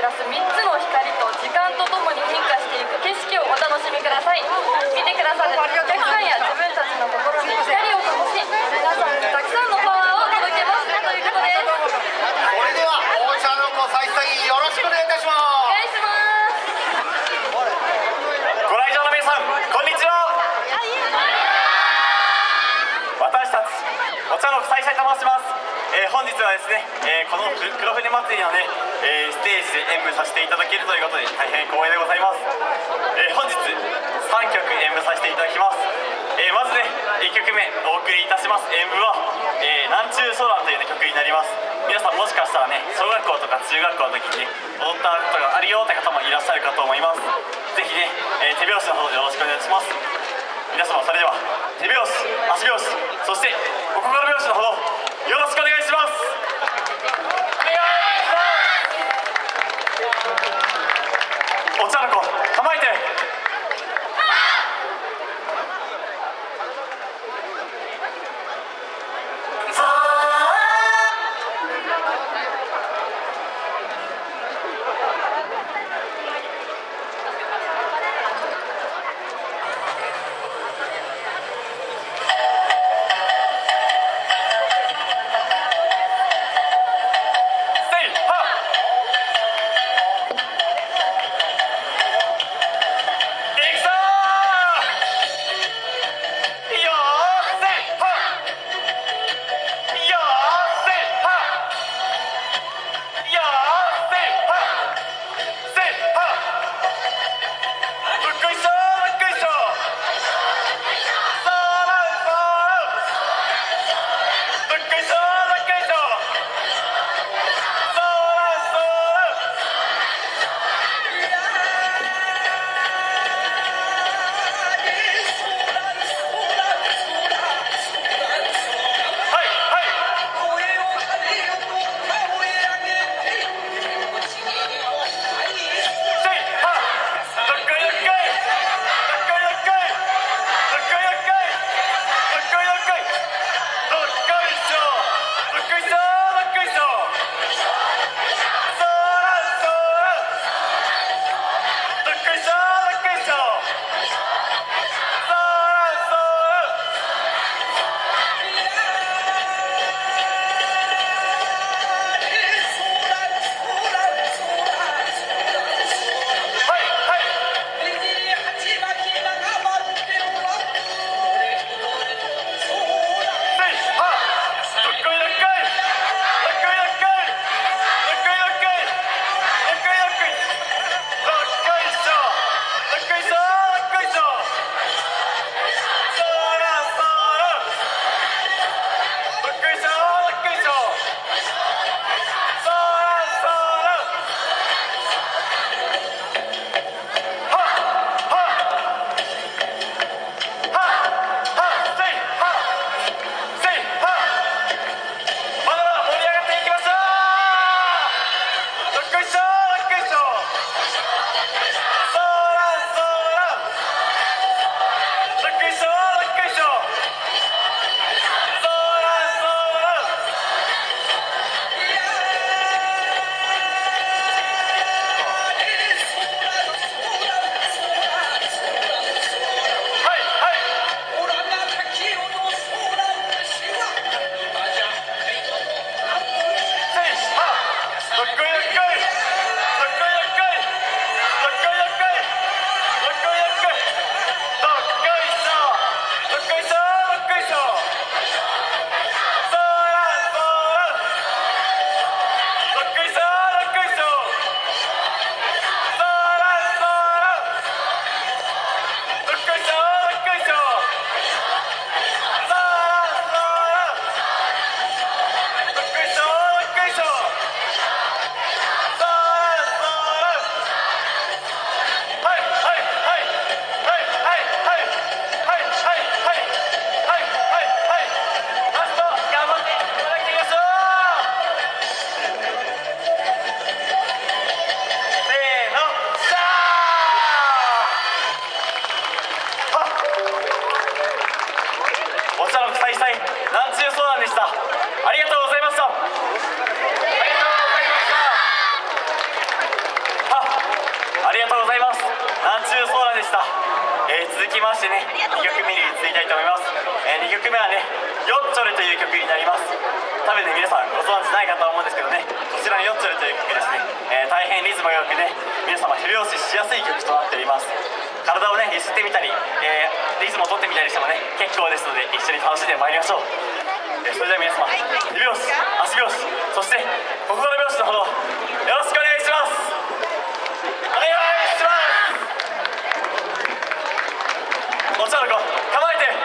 照らす3つの光と時間とともに変化していく景色をお楽しみください。見てくださるお客さんや自分たちの心に光を灯し、皆さんにたくさんのパワーを届けますということです。それではお茶の子さいさぎよろしくお願いいたします。お願いします。ご来場の皆さん、こんにちは。私たちお茶の子さいさいと申します。本日はですね、この黒船祭りのね、ステージで演舞させていただけるということで大変光栄でございます。本日3曲演舞させていただきます。まずね、1曲目お送りいたします演舞は「南中ソラン」という、ね、曲になります。皆さんもしかしたらね、小学校とか中学校の時に踊ったことがあるよって方もいらっしゃるかと思います。ぜひね、手拍子のほどよろしくお願いします。皆様、それでは手拍子、足拍子、そしてお心拍子のほどよろしくお願いします。お願いします。お茶の子構えて。中ソーラでした。続きましてね、2曲目に移りたいと思います。2曲目はね、ヨッチョレという曲になります。多分ね、皆さんご存知ないかと思うんですけどね、こちらのヨッチョレという曲ですね、大変リズムが良くね、皆様手拍子しやすい曲となっております。体をね、揺すってみたり、リズムを取ってみたりしてもね、結構ですので、一緒に楽しんでまいりましょう。それでは皆様、手拍子、足拍子、そして心拍子のほどよろしくお願いします。お願いします。お茶の子、構えて。「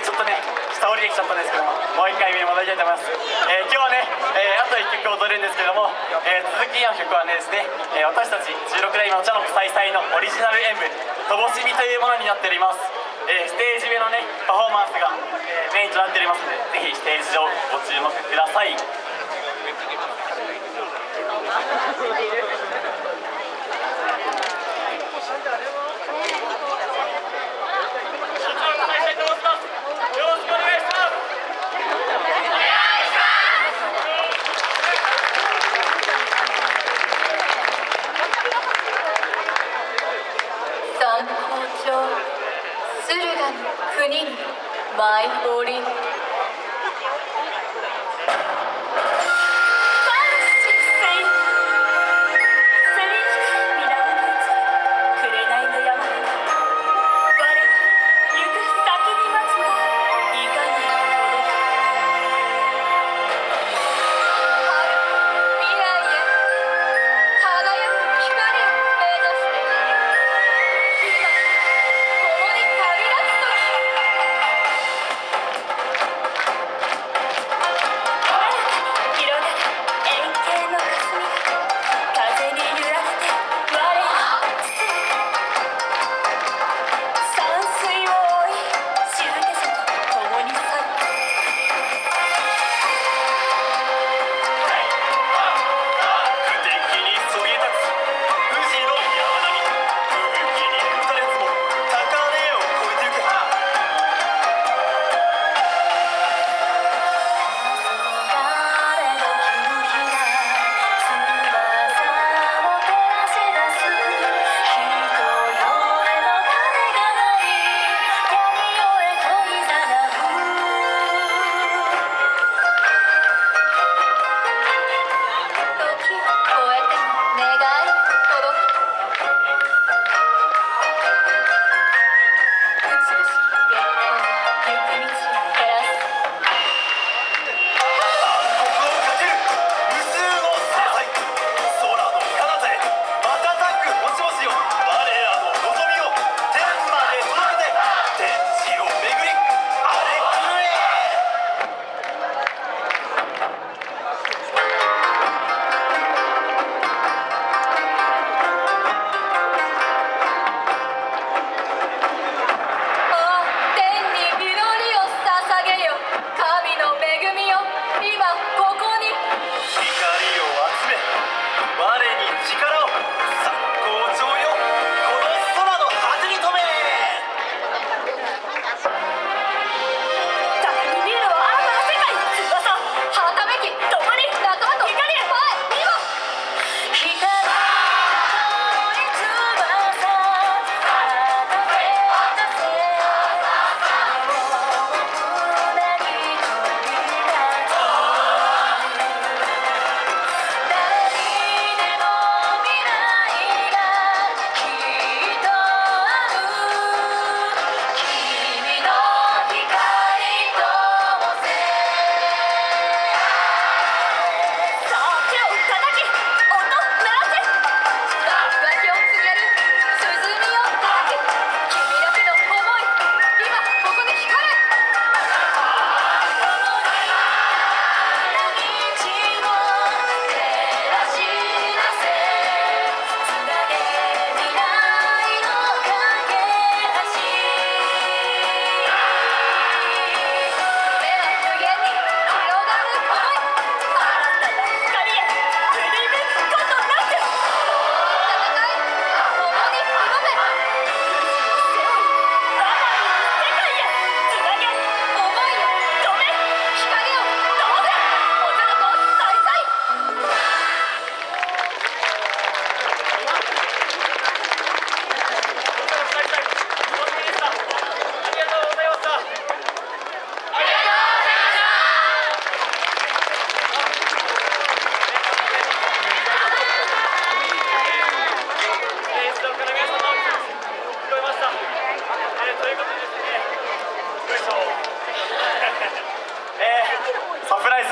ちょっとね下降りてきちゃったんですけども、もう一回見に戻りたいと思います。今日はね、あと1曲踊るんですけども、続きの曲はねですね、私たち16代目お茶の子さいさいのオリジナル演舞「とぼしみ」というものになっております。ステージ上のねパフォーマンスが、メインとなっておりますので、ぜひステージ上ご注目ください。参考町駿河の国に舞い降りる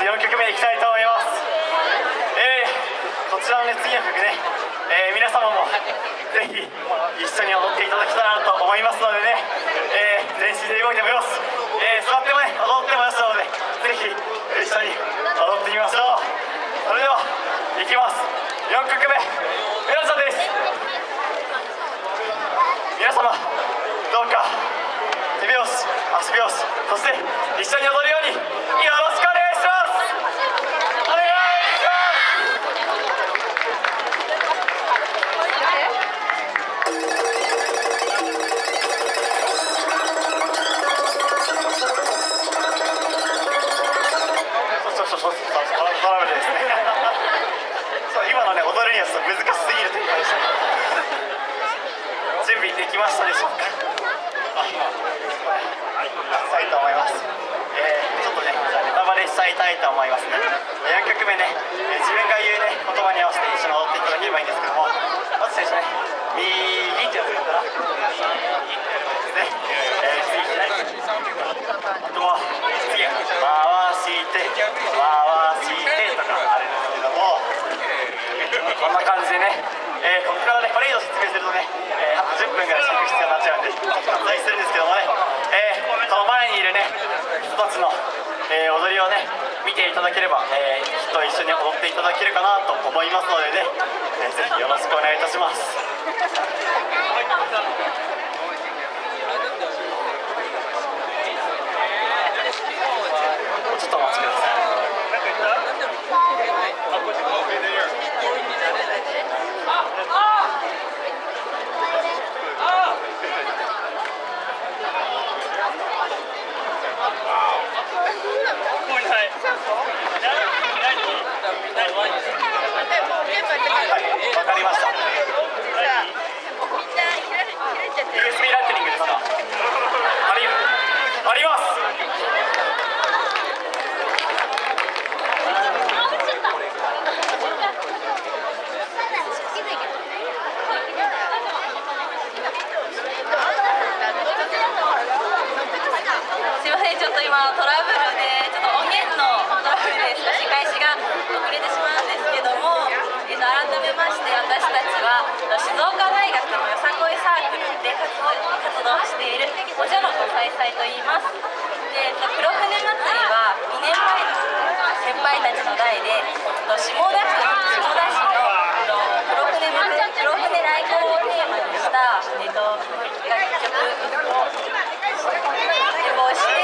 4曲目いきたいと思います。こちらのね次の曲ね、皆様もぜひ一緒に踊っていただけたらなと思いますのでね、全身で動いてもらいます。4曲目皆さんです。皆様どうか手拍子足拍子そして一緒に踊るようによろしくお願いします。お願いしますそうトラブルですねそう今のね踊るにはちょっと難しすぎるという感じで準備できましたでしょうか。したいと思います。ちょっとねネタバレしちゃいたいと思いますね。4曲目ね、自分が言うね言葉に合わせて一緒に踊っていただければいいんですけども、まず最初ね右ってやつからですね、次あとは次回してとかあるんですけども、こんな感じでね、ここからねパレードを説明するとね、あと10分ぐらい尺必要になっちゃうんでちょっと割愛するんですけどもね、その前にいるね人たちの、踊りをね見ていただければ、きっと一緒に踊っていただけるかなと思いますのでね、ぜひよろしくお願いいたします。ちょっとお待ちください。わかりました。USB ランキングですか。あります。すいません、ちょっと今トラブルでちょっと音源のトラブルで少し開始が遅れてしまうんですけども、改めまして私たちは静岡大学のよさこいサークルで活動しているおじゃの子さいさいと言います。で、黒船祭りは2年前の先輩たちの代で下田市の黒船来航をテーマにした楽曲を演舞して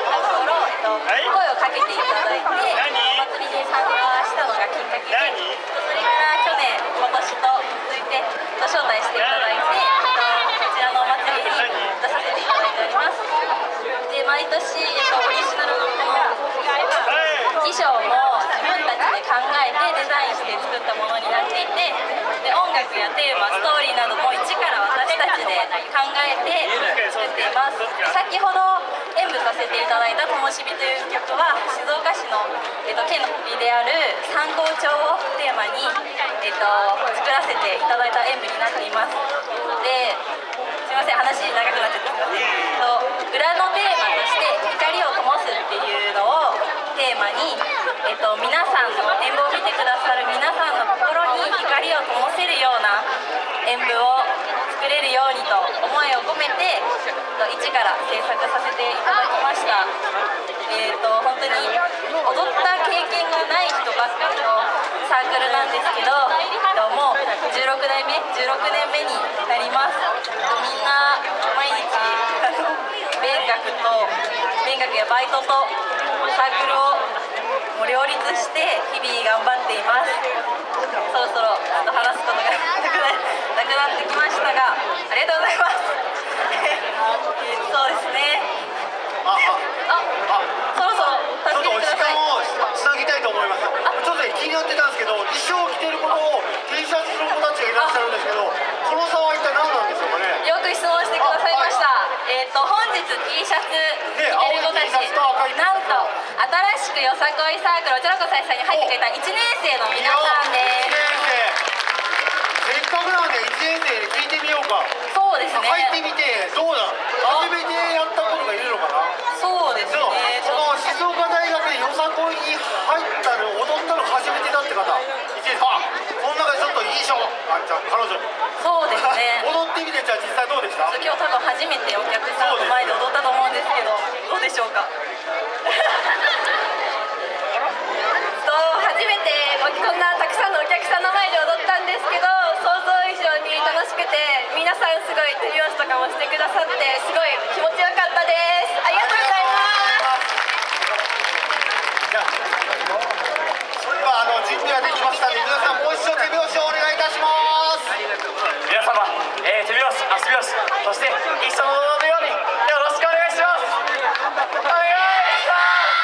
たところ、声をかけていただいてお祭りに参加したのがきっかけで、それから去年今年と続いて招待していただいて、こちらのお祭りに出させていただいております。で、毎年オリジナルのこの衣装も自分たちで考えてデザインして作ったものになっていて、で音楽やテーマ、ストーリーなども一から私たちで考えて作っています。先ほど演舞させていただいた「ともしび」という曲は静岡市の、県の美である三光町をテーマに、作らせていただいた演舞になっています。ですいません、話長くなっちゃってすいません。裏のテーマとして「光を灯す」っていうのをテーマに、皆さんの演舞を見てくださる皆さんの心に光を灯せるような演舞を作れるようにと思いを込めて一から制作させていただきました。本当に踊った経験がない人ばっかりのサークルなんですけど、もう16年目になります。みんな毎日勉学やバイトとサークルをもう両立して日々頑張っています。そろそろちょっと話すことがなくなってきましたが、ありがとうございます。そうですね。そろそろちょっとお時助けてください。間をつなぎたいと思います。ちょっとね気になってたんですけど、衣装を着てる子を T シャツの子たちがいらっしゃるんですけど、この差は一体何なんでしょうかね。よく質問してくださいました。本日 T シャツ着てる子たち、なんと新しくよさこいサークルお茶の子さいさんに入ってくれた1年生の皆さんです。せっかくなんで1年生に聞いてみようか。そうですね。入ってみてどうだ。初めてやったことがいるのかな。そうですね。この静岡大学でよさこいに入ったの踊ったの初めてだって方、この中でちょっといいでしょ。あんちゃん彼女。そうですね。踊ってみてじゃあ実際どうでした。今日多分初めてお客さんの前で踊ったと思うんですけど、どうでしょうか。初めてこんなたくさんのお客さんの前で踊っごい手拍子とかもしてくださってすごい気持ちよかったです。ありがとうございます。じゃあそれでは準備ができましたので皆さんもう一度手拍子をお願いいたします。皆様、手拍子、足拍子、そして一緒の踊るようによろしくお願いします。お願いします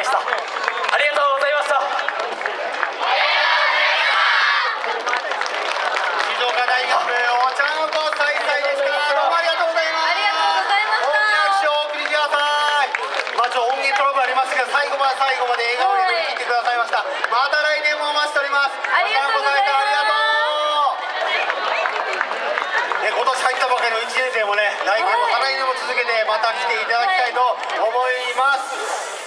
した。ありがとうございました。静岡大学お茶の子大会でした。どうもありがとうございます。ありがとうございました。大きな拍手をお送りください。音源トラブルありますが、最後まで笑顔で聞いてくださいました。また来年もお待ちしております。ありがとうございます。今年入ったばかりの1年生もね、来年も再来年も続けてまた来ていただきたいと思います。